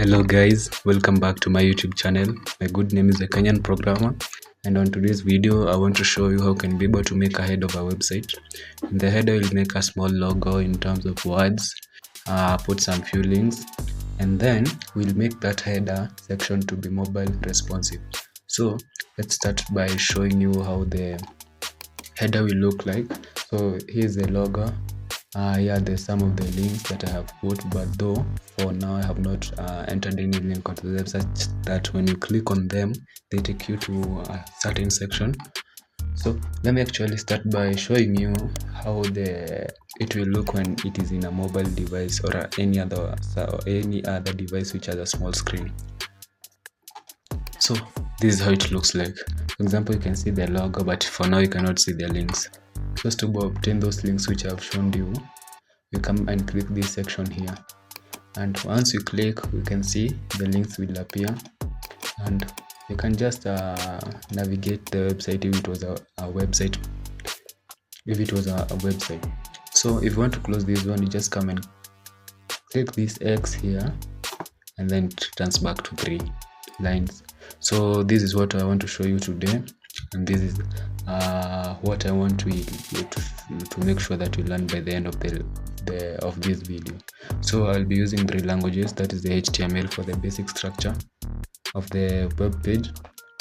Hello guys, welcome back to my YouTube channel. My good name is the Kenyan Programmer, and on today's video I want to show you how can be able to make a header of a website. In the header we'll make a small logo in terms of words, put some few links, and then we'll make that header section to be mobile responsive. So let's start by showing you how the header will look like. So here's the logo. Yeah, there's some of the links that I have put, but though for now I have not entered any link onto them, such that when you click on them they take you to a certain section. So let me actually start by showing you how it will look when it is in a mobile device or any other device which has a small screen. So this is how it looks like. For example, you can see the logo, but for now you cannot see the links. Just to obtain those links which I've shown you, you come and click this section here, and once you click you can see the links will appear, and you can just navigate the website if it was a website. So if you want to close this one, you just come and click this X here, and then it turns back to 3 lines. So this is what I want to show you today, and this is what I want to make sure that you learn by the end of this video. So I'll be using 3 languages, that is the HTML for the basic structure of the web page,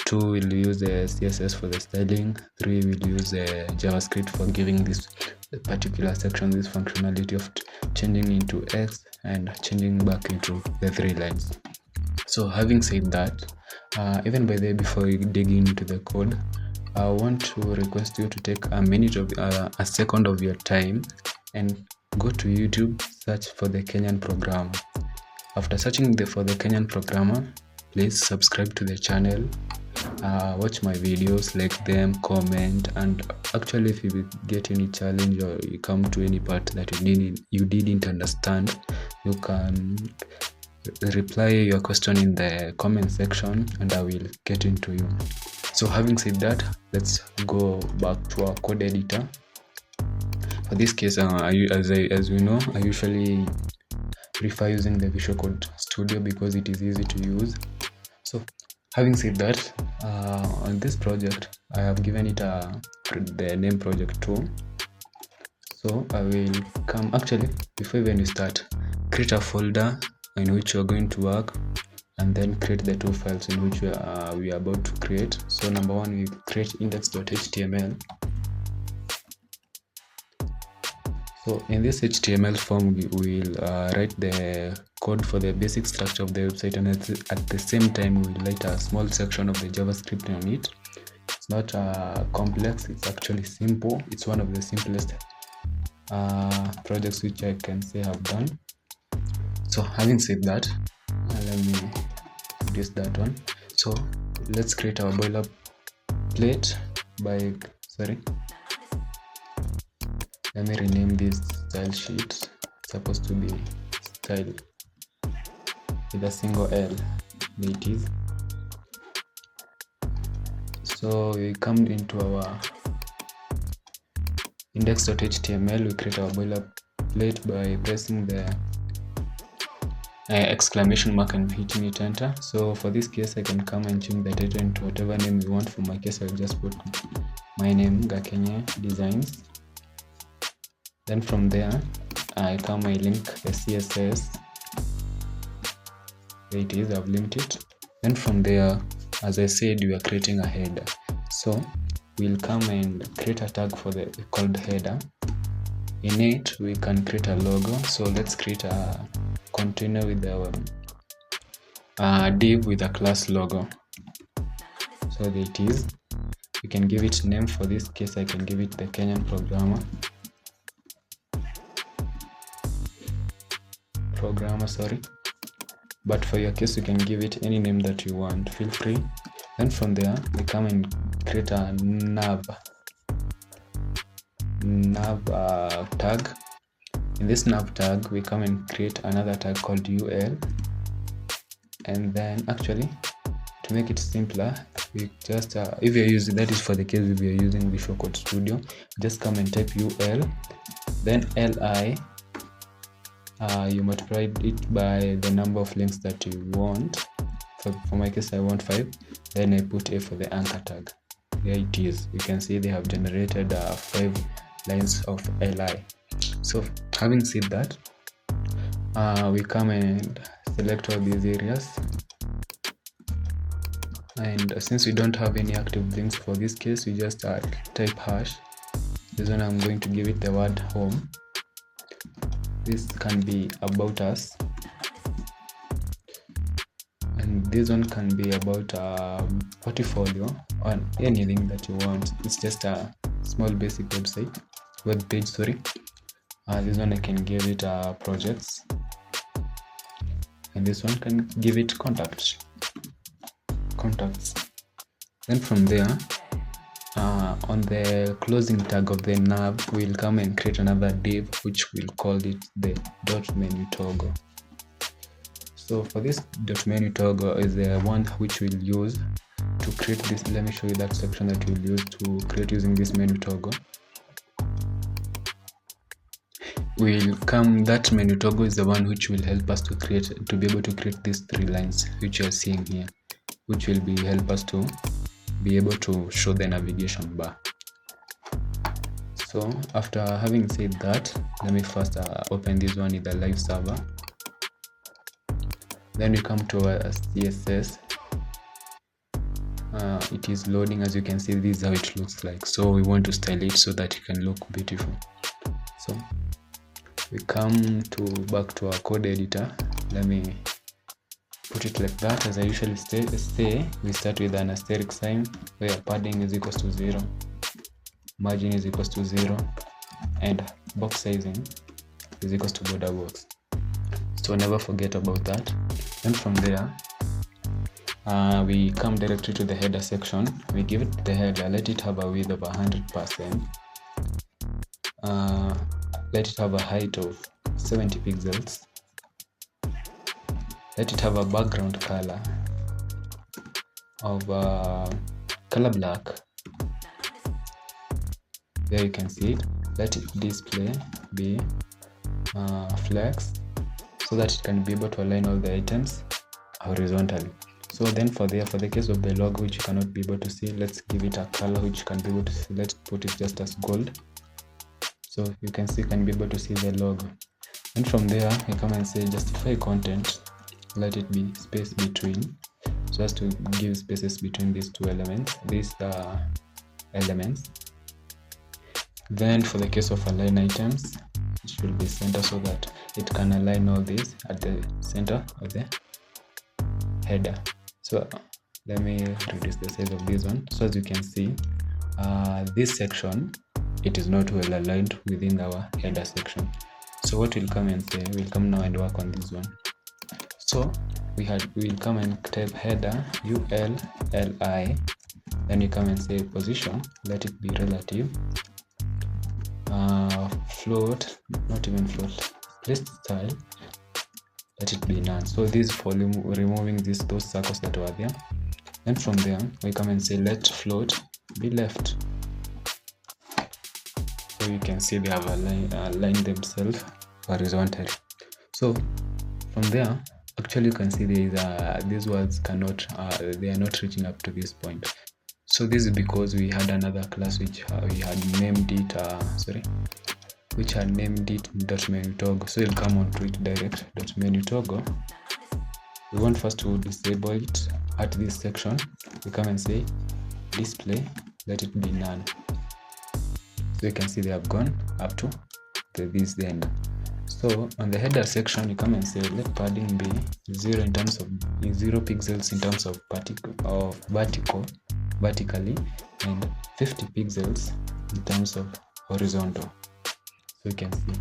2 will use the CSS for the styling, 3 will use the JavaScript for giving this particular section this functionality of changing into X and changing back into the 3 lines. So having said that, even by the way, before you dig into the code, I want to request you to take a second of your time and go to YouTube, search for the Kenyan Programmer. After searching for the Kenyan Programmer, please subscribe to the channel, watch my videos, like them, comment, and actually if you get any challenge or you come to any part that you didn't understand, you can reply your question in the comment section and I will get into you. So having said that, let's go back to our code editor. For this case, as we know, I usually prefer using the Visual Code Studio because it is easy to use. So having said that, on this project I have given it the name project 2. So I will come, actually before even we start, create a folder in which you are going to work, and then create the 2 files in which we are about to create. So number 1, we create index.html. So in this HTML form we will write the code for the basic structure of the website, and at the same time we will write a small section of the JavaScript on it. It's not complex, it's actually simple. It's one of the simplest projects which I can say I've done. So having said that, let me reduce that one. So let's create our boilerplate by let me rename this style sheet. It's supposed to be style with a single L. There it is. So we come into our index.html. We create our boilerplate by pressing the exclamation mark and hitting it enter. So for this case I can come and change the title into whatever name you want. For my case I'll just put my name, Gakenye Designs. Then from there I come, I link the CSS. There it is, I've linked it. Then from there, as I said, we are creating a header. So we'll come and create a tag called header. In it we can create a logo. So let's create a container with our div with a class logo. So there it is. You can give it name. For this case I can give it the Kenyan Programmer, but for your case you can give it any name that you want, feel free. Then from there we come and create a nav tag. In this nav tag we come and create another tag called UL, and then actually to make it simpler we just if you're using, that is for the case if you're using Visual Code Studio, just come and type UL, then LI, you multiply it by the number of links that you want. For my case, I want 5. Then I put a for the anchor tag. There it is. You can see they have generated 5 lines of li. So having said that, we come and select all these areas, and since we don't have any active links for this case, we just type hash. This one I'm going to give it the word home. This can be about us, and this one can be about a portfolio or anything that you want. It's just a small basic web page. This one I can give it projects, and this one can give it contacts. Then from there, on the closing tag of the nav, we'll come and create another div which we'll call it the dot menu toggle. So for this dot menu toggle is the one which we'll use to create this. Let me show you that section that we'll use to create using this menu toggle. That menu toggle is the one which will help us to be able to create these 3 lines which you are seeing here, which will help us to be able to show the navigation bar. So after having said that, let me first open this one in the live server. Then we come to our CSS. It is loading. As you can see, this is how it looks like. So we want to style it so that it can look beautiful. So we come back to our code editor. Let me put it like that. As I usually say, we start with an asterisk sign where padding is equals to 0, margin is equals to 0, and box sizing is equals to border box. So never forget about that. And from there, we come directly to the header section. We give it the header, let it have a width of 100%, let it have a height of 70 pixels, let it have a background color of color black. There you can see it. Let it display be flex, so that it can be able to align all the items horizontally. So then for the case of the logo, which you cannot be able to see, let's give it a color which you can be able to see. Let's put it just as gold, so you can be able to see the logo. And from there, you come and say justify content, let it be space between, so as to give spaces between these elements. Then for the case of align items, it should be center, so that it can align all these at the center of the header. So let me reduce the size of this one. So as you can see, this section, it is not well aligned within our header section. So what we'll come and say, we'll come now and work on this one. So we'll come and type header ULLI, then you come and say position, let it be relative, float, not even float, list style, let it be none. So this is for removing those circles that were there. And from there, we come and say let float be left. So you can see they have aligned themselves horizontally. So from there, actually you can see these words cannot, they are not reaching up to this point. So this is because we had another class which we had named it dot menu toggle. So you'll come on to it direct dot menu toggle. We want first to disable it at this section. We come and say display, let it be none. So you can see they have gone up to this end. So on the header section, you come and say let padding be 0 in terms of 0 pixels in terms of vertically, and 50 pixels in terms of horizontal. So you can see.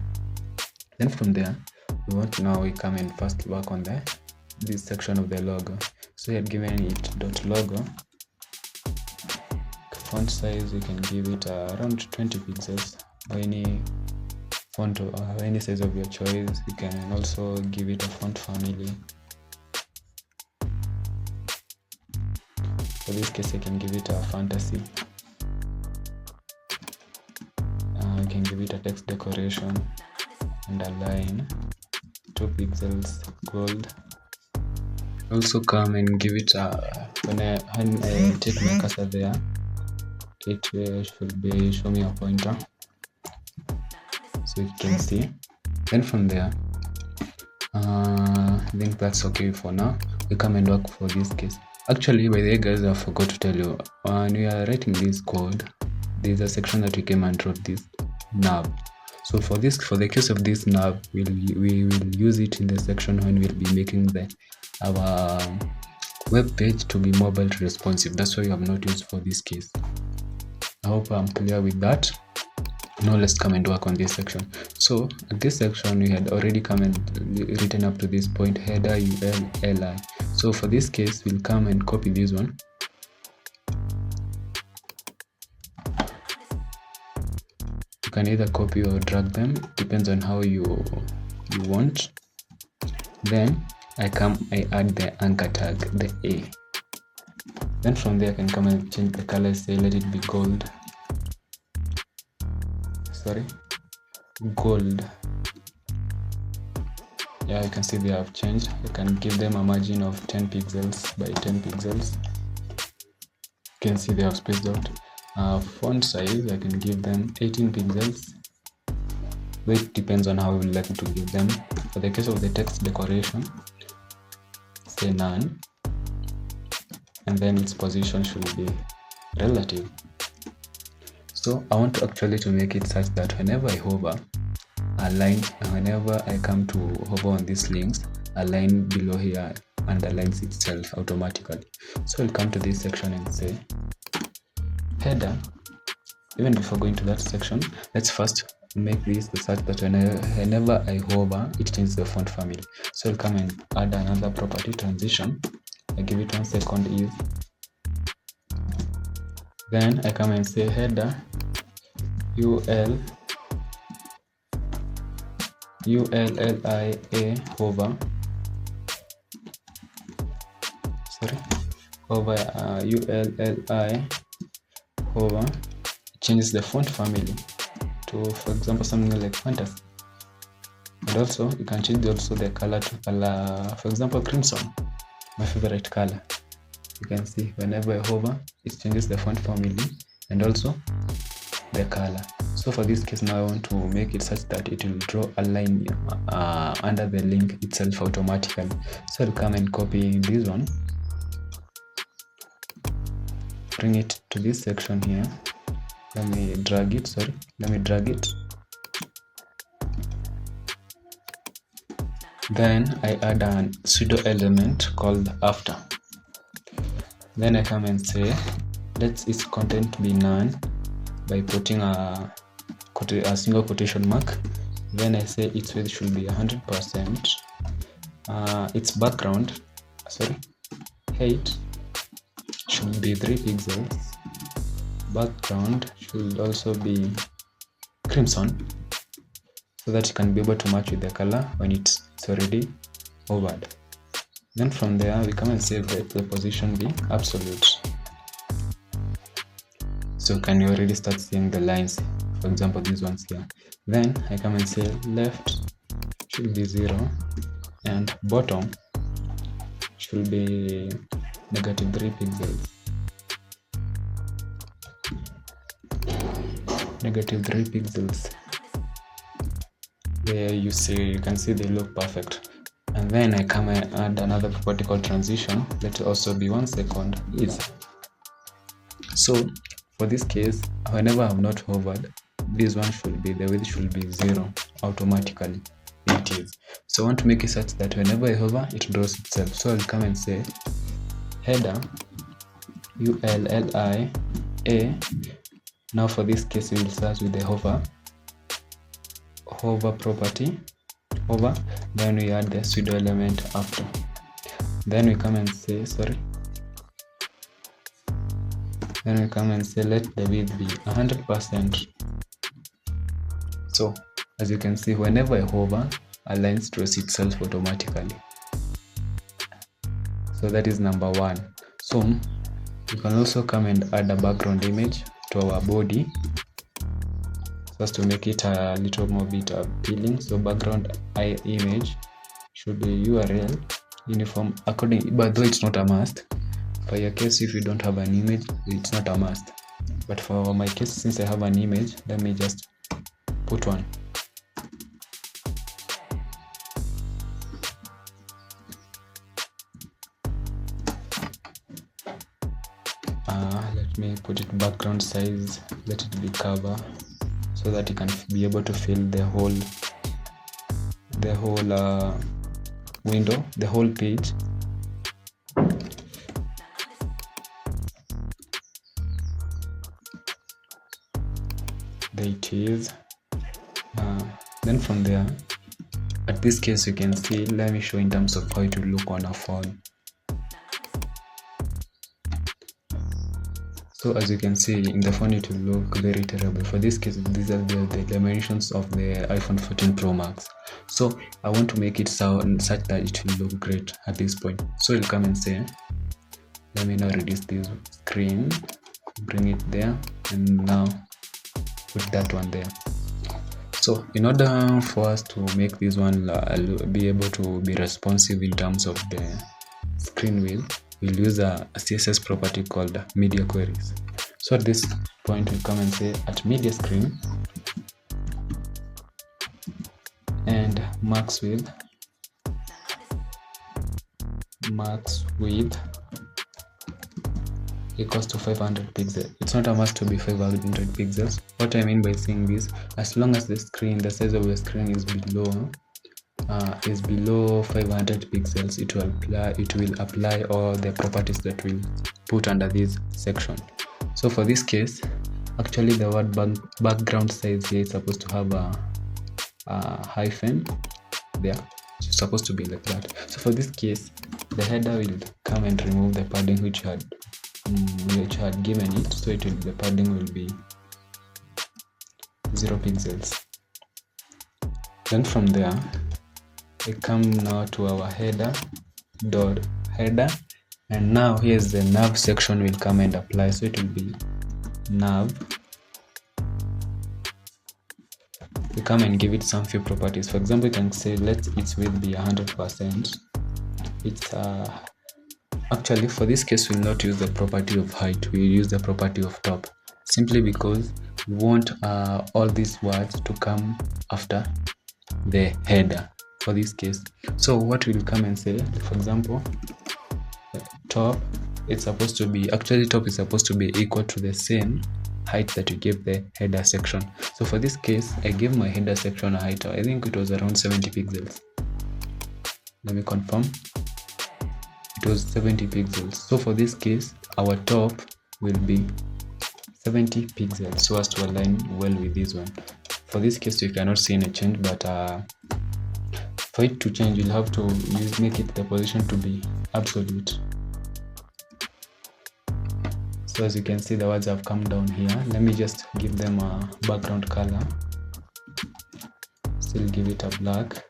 Then from there, we come and first work on this section of the logo. So we have given it dot logo. Font size, we can give it around 20 pixels, or any font or any size of your choice. You can also give it a font family. For this case, I can give it a fantasy. You can give it a text decoration and a line. pixels gold. Also come and give it a, when I take my cursor there, it should be show me a pointer, so you can see. Then from there, I think that's okay for now. We come and work for this case. Actually, by the way guys, I forgot to tell you, when we are writing this code, there's a section that we came and wrote this nav. So for the case of this nav, we will use it in the section when we'll be making our web page to be mobile responsive. That's why we have not used for this case. I hope I'm clear with that. Now let's come and work on this section. So at this section, we had already come and written up to this point, header ul li. So for this case, we'll come and copy this one. You can either copy or drag them, depends on how you want. Then I add the anchor tag, the A. Then from there I can come and change the color, say let it be gold. Gold. Yeah, you can see they have changed. You can give them a margin of 10 pixels by 10 pixels. You can see they have spaced out. Font size, I can give them 18 pixels. It depends on how we would like to give them. For the case of the text decoration, say none, and then its position should be relative. So I want to actually to make it such that whenever I hover a line, whenever I come to hover on these links, a line below here underlines itself automatically. So I'll come to this section and say header. Even before going to that section, let's first make this such that whenever I hover, it changes the font family. So I'll come and add another property, transition. I give it 1 second is. Then I come and say header ULLIA hover. ULLI hover changes the font family to, for example, something like fantasy. And also you can change also the color to color, for example, crimson, my favorite color. You can see whenever I hover, it changes the font family and also the color. So for this case now I want to make it such that it will draw a line under the link itself automatically. So I'll come and copy this one, bring it to this section here. Let me drag it. Then I add a pseudo element called after. Then I come and say let its content be none by putting a single quotation mark. Then I say its width should be 100%. Its background, height should be 3 pixels. Background should also be crimson, so that you can be able to match with the color when it's already hovered. Then from there we come and say let the position be absolute. So can you already start seeing the lines, for example these ones here. Then I come and say left should be 0 and bottom should be -3 pixels. -3 pixels. There you can see they look perfect. And then I come and add another property called transition. Let it also be 1 second is. So for this case, whenever I have not hovered, this one should be, the width should be 0 automatically. It is. So I want to make it such that whenever I hover, it draws itself. So I'll come and say header ULLIA. Now for this case, we will start with the hover property, hover, then we add the pseudo element after. Then we come and say, let the width be 100%. So as you can see, whenever I hover, a line draws itself automatically. So that is number 1. So you can also come and add a background image to our body, so as to make it a little more bit appealing. So background image should be URL uniform according, but though it's not a must. For your case, if you don't have an image, it's not a must. But for my case, since I have an image, let me just put one. Let me put it background size, let it be cover, so that you can be able to fill the whole window, the whole page. There it is. Then from there, at this case, you can see, let me show in terms of how it will look on a phone. So as you can see, in the phone it will look very terrible. For this case, these are the dimensions of the iPhone 14 Pro Max. So I want to make it sound such that it will look great at this point. So you'll come and say, let me now reduce this screen, bring it there, and now put that one there. So in order for us to make this one be able to be responsive in terms of the screen width, we'll use a CSS property called media queries. So at this point, we come and say at media screen and max width equals to 500 pixels. It's not a must to be 500 pixels. What I mean by saying this, as long as the size of the screen is below 500 pixels, it will apply all the properties that we put under this section. So for this case, actually the word background size here is supposed to have a hyphen there. It's supposed to be like that. So for this case, the header will come and remove the padding which had given it. So the padding will be 0 pixels. Then from there, we come now to our header, and now here's the nav section will come and apply. So it will be nav. We come and give it some few properties. For example, you can say let its width be 100%. It's actually for this case we'll not use the property of height, we'll use the property of top, simply because we want all these words to come after the header for this case. So what we'll come and say, for example, top, it's supposed to be, actually top is supposed to be equal to the same height that you gave the header section. So for this case, I gave my header section a height, I think it was around 70 pixels. Let me confirm. It was 70 pixels. So for this case, our top will be 70 pixels so as to align well with this one. For this case, you cannot see any change, but for it to change, you'll have to make it the position to be absolute. So as you can see, the words have come down here. Let me just give them a background color. Still give it a black.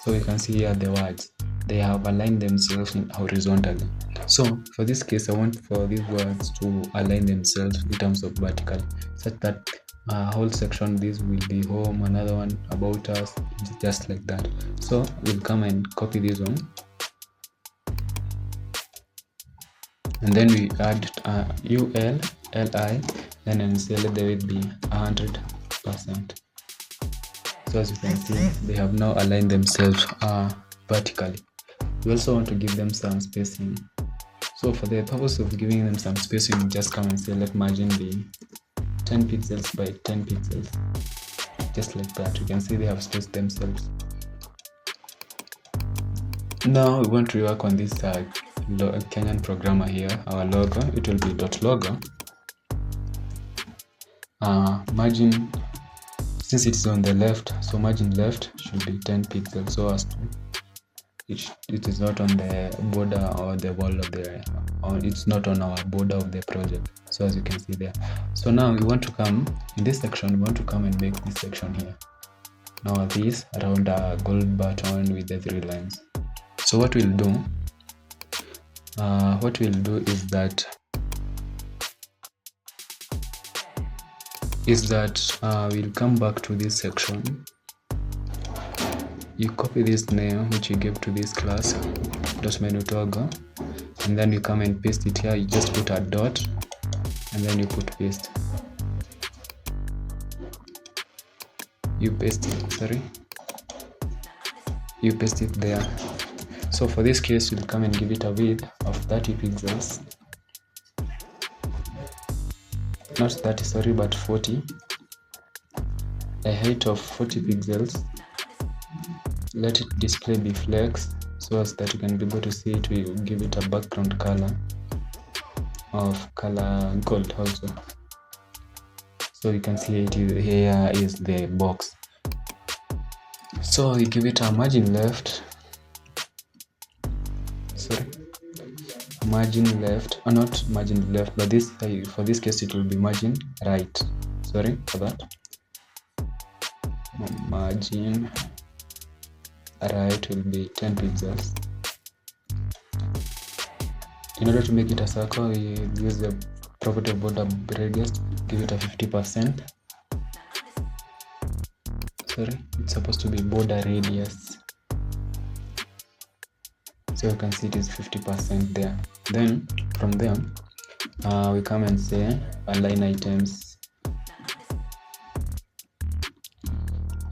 So you can see here the words, they have aligned themselves horizontally. So for this case, I want for these words to align themselves in terms of vertical, such that whole section, this will be home, another one about us, just like that. So we'll come and copy this one, and then we add ul li, and say let the width be 100%. So as you can see, they have now aligned themselves vertically. We also want to give them some spacing. So for the purpose of giving them some spacing, you just come and say let margin be 10 pixels by 10 pixels, just like that. You can see they have spaced themselves. Now we want to work on this Kenyan programmer here, our logo. It will be .logo. Margin, since it's on the left, so margin left should be 10 pixels, so as to it is not on the border or the wall of the, or it's not on our border of the project. So as you can see there. So now we want to come in this section, we want to come and make this section here. Now this around a gold button with the 3 lines. So what we'll do is that we'll come back to this section, you copy this name which you give to this class .menu toggle, and then you come and paste it here. You just put a dot and then you put paste. You paste it there. So for this case, you'll come and give it a width of 30 pixels, not 30, sorry, but 40, a height of 40 pixels. Let it display be flex so as that you can be able to see it. We give it a background color of color gold also, so you can see it here is the box. So you give it a margin left, margin left, or not margin left, but this for this case it will be margin right. Sorry for that. Margin right will be 10 pixels. In order to make it a circle, we use the property of border radius. Give it a 50%. Sorry, it's supposed to be border radius. So you can see it is 50% there. Then from there, we come and say align items.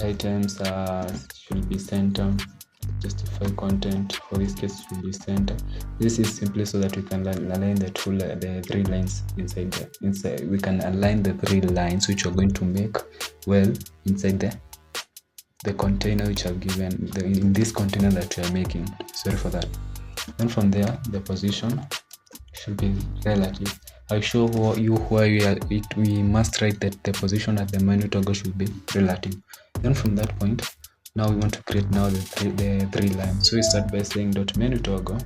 Items should be center. Justify content, for this case should be center. This is simply so that we can align the three lines inside. We can align the 3 lines which we're going to make well inside the container which I've given in this container that we are making. Sorry for that. Then from there, the position should be relative. I'll show you why we must write that the position at the menu toggle should be relative. Then from that point, now we want to create now the three lines. So we start by saying .menu toggle.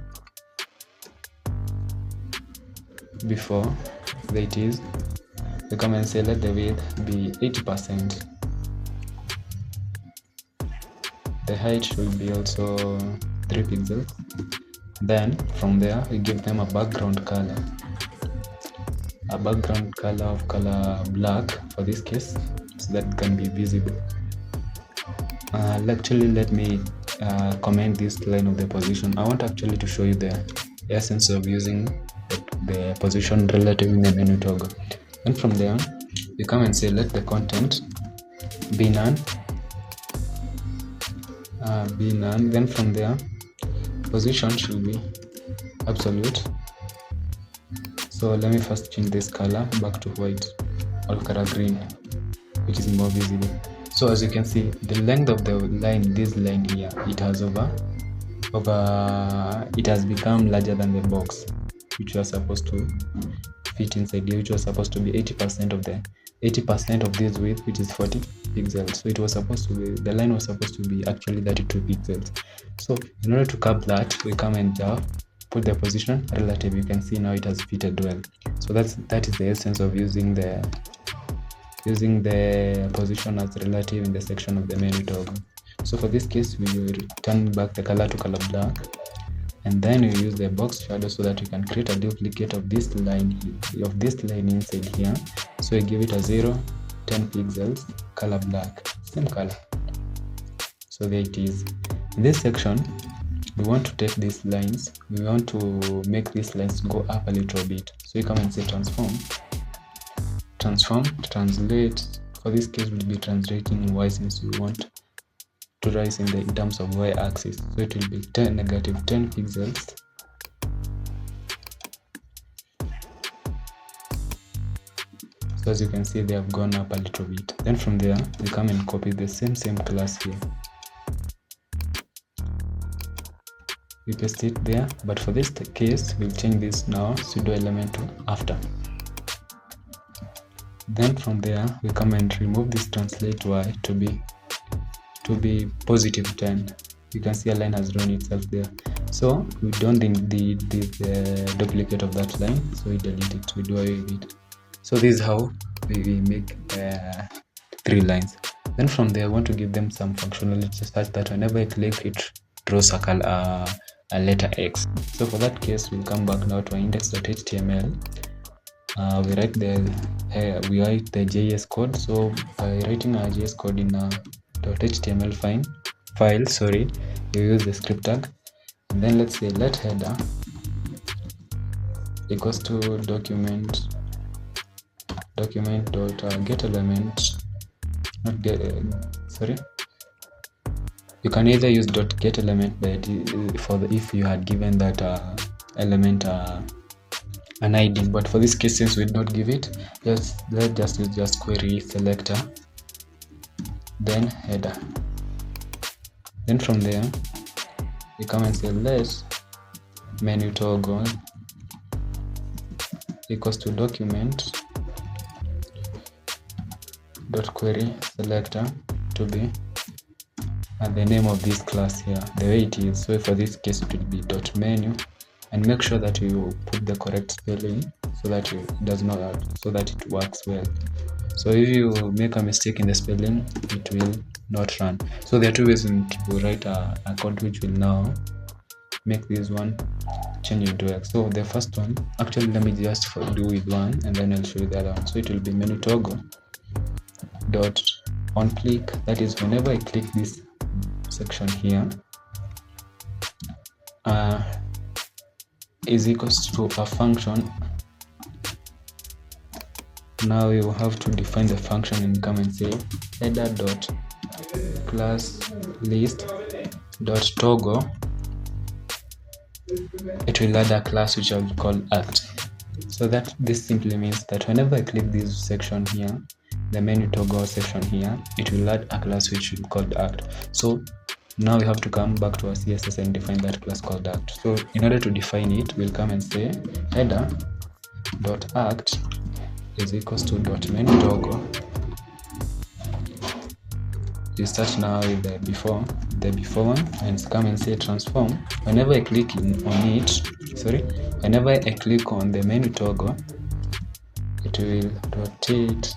Before that is, we come and say let the width be 80%. The height should be also 3 pixels. Then from there we give them a background color. A background color of color black for this case, so that it can be visible. Actually, let me comment this line of the position. I want actually to show you the essence of using the position relative in the menu toggle. And from there, you come and say let the content be none. Then from there, position should be absolute. So let me first change this color back to white or color green, which is more visible. So as you can see, the length of the line, this line here, it has it has become larger than the box, which was supposed to fit inside here, which was supposed to be 80% of this width, which is 40 pixels. So it was supposed to be, the line was supposed to be actually 32 pixels. So in order to curb that, we come and put the position relative. You can see now it has fitted well. So that is the essence of using the position as relative in the section of the menu toggle. So for this case, we will turn back the color to color black, and then we use the box shadow so that we can create a duplicate of this line inside here. So we give it a 0, 10 pixels, color black, same color. So there it is. In this section, we want to take these lines, we want to make these lines go up a little bit. So you come and say transform, translate. For this case, we'll be translating y, since we want to rise in terms of y axis. So it will be negative 10 pixels. So as you can see, they have gone up a little bit. Then from there, we come and copy the same class here. We paste it there, but for this case, we'll change this now pseudo element to after. Then from there, we come and remove this translate y to be positive 10. You can see a line has drawn itself there. So we don't need the duplicate of that line, so we delete it, we do away with it. So this is how we make 3 lines. Then from there, I want to give them some functionality such that whenever I click, it draws a letter X. So for that case, we'll come back now to our index.html. We write the JS code. So by writing our JS code in a .html file, file, sorry, you use the script tag, and then let's say let header equals to document dot get element, not get sorry, you can either use dot get element, but for the, if you had given that element an ID, but for this case, since we did not give it, let's just use just query selector, then header. Then from there you come and say let menu toggle equals to document dot query selector to be the name of this class here, the way it is. So for this case it will be dot menu, and make sure that you put the correct spelling so that it does not, so that it works well. So if you make a mistake in the spelling, it will not run. So there are two ways to write a code which will now make this one change into X. So the first one, actually let me just do with one and then I'll show you the other one. So it will be menu toggle dot on click, that is whenever I click this section here, is equals to a function. Now you have to define the function and come and say header dot class list dot toggle. It will add a class which I will call act. So that this simply means that whenever I click this section here, the menu toggle section here, it will add a class which will be called act. So now we have to come back to our CSS and define that class called act. So in order to define it, we'll come and say header dot act is equals to dot menu toggle. You start now with the before one, and come and say transform. Whenever I click whenever I click on the menu toggle, it will rotate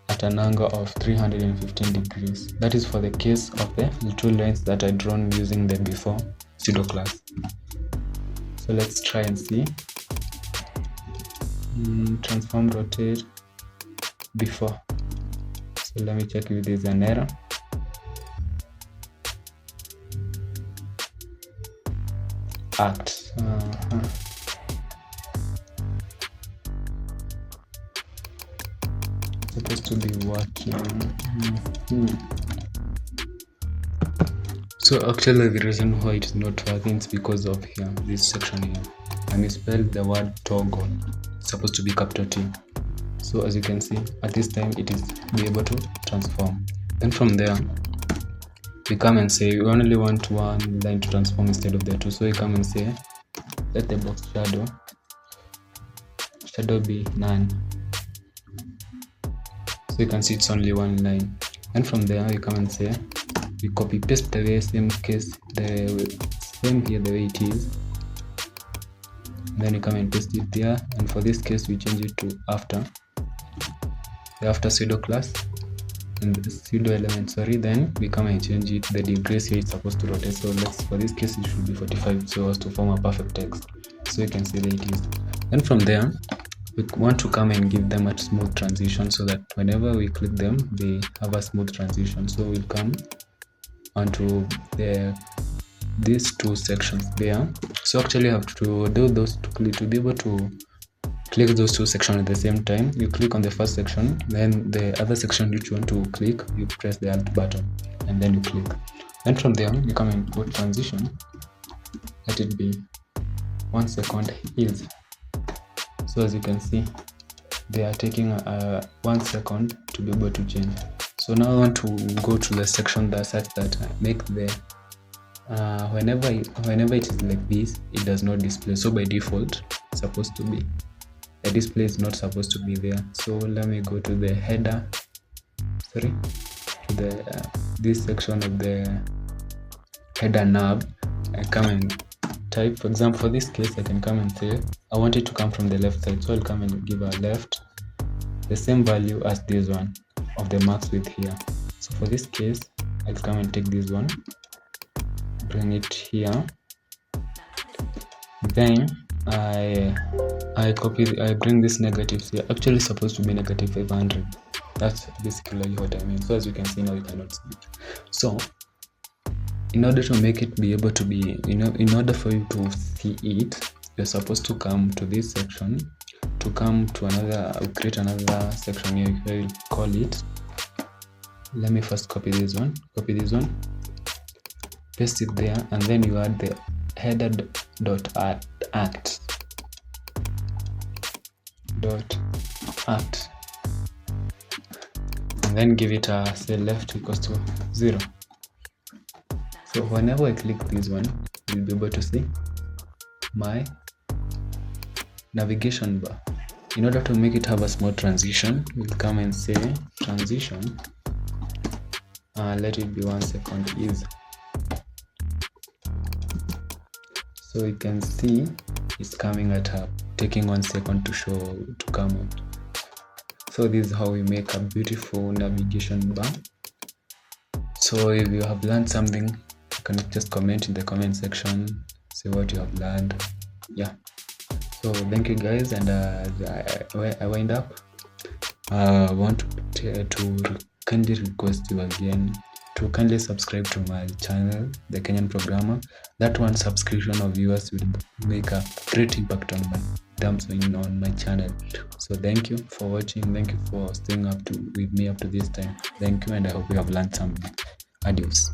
at an angle of 315 degrees. That is for the case of the little lines that I drawn using the before pseudo class. So let's try and see. Transform rotate before. So let me check if there is an error. Act. It's supposed to be working. So actually the reason why it is not working is because of here, this section here. I misspelled the word toggle. It's supposed to be capital T. So as you can see, at this time it is be able to transform. Then from there we come and say we only want one line to transform instead of the two. So we come and say let the box shadow be none. So you can see it's only one line. And from there we come and say we copy paste the way same here the way it is. Then you come and paste it there, and for this case we change it to after pseudo class and the pseudo element, then we come and change it, the degrees here it's supposed to rotate. So for this case it should be 45 so as to form a perfect text. So you can see that it is. Then from there we want to come and give them a smooth transition so that whenever we click them they have a smooth transition. So we'll come onto these two sections there. So actually you have to do those to be able to click those two sections at the same time. You click on the first section, then the other section which you want to click, you press the alt button and then you click. Then from there you come and put transition, let it be 1 second is. So as you can see they are taking 1 second to be able to change. So now I want to go to the section that such that make the whenever it is like this, it does not display. So by default it's supposed to be a display is not supposed to be there. So let me go to the header, to the this section of the header nab. I come and type, for example for this case I can come and say I want it to come from the left side. So I'll come and give a left the same value as this one of the max width here. So for this case I'll come and take this one, bring it here, then I bring this negatives here. Actually it's supposed to be negative 500, That's basically what I mean. So as you can see now, you cannot see it. So in order to make it be able to be, in order for you to see it, you're supposed to come to this section, to come to another, create another section here where you call it, let me first copy this one, paste it there, and then you add the header dot act, and then give it a say left equals to 0. So whenever I click this one, you'll be able to see my navigation bar. In order to make it have a small transition, we'll come and say transition, let it be 1 second is. So you can see it's coming at taking 1 second to come out. So this is how we make a beautiful navigation bar. So if you have learned something, you can just comment in the comment section, say what you have learned. Yeah. So thank you guys, and I wind up. I want to kindly request you again to kindly subscribe to my channel, The Kenyan Programmer. That one subscription of yours will make a great impact on my channel. So thank you for watching. Thank you for staying with me up to this time. Thank you, and I hope you have learned something. Adios.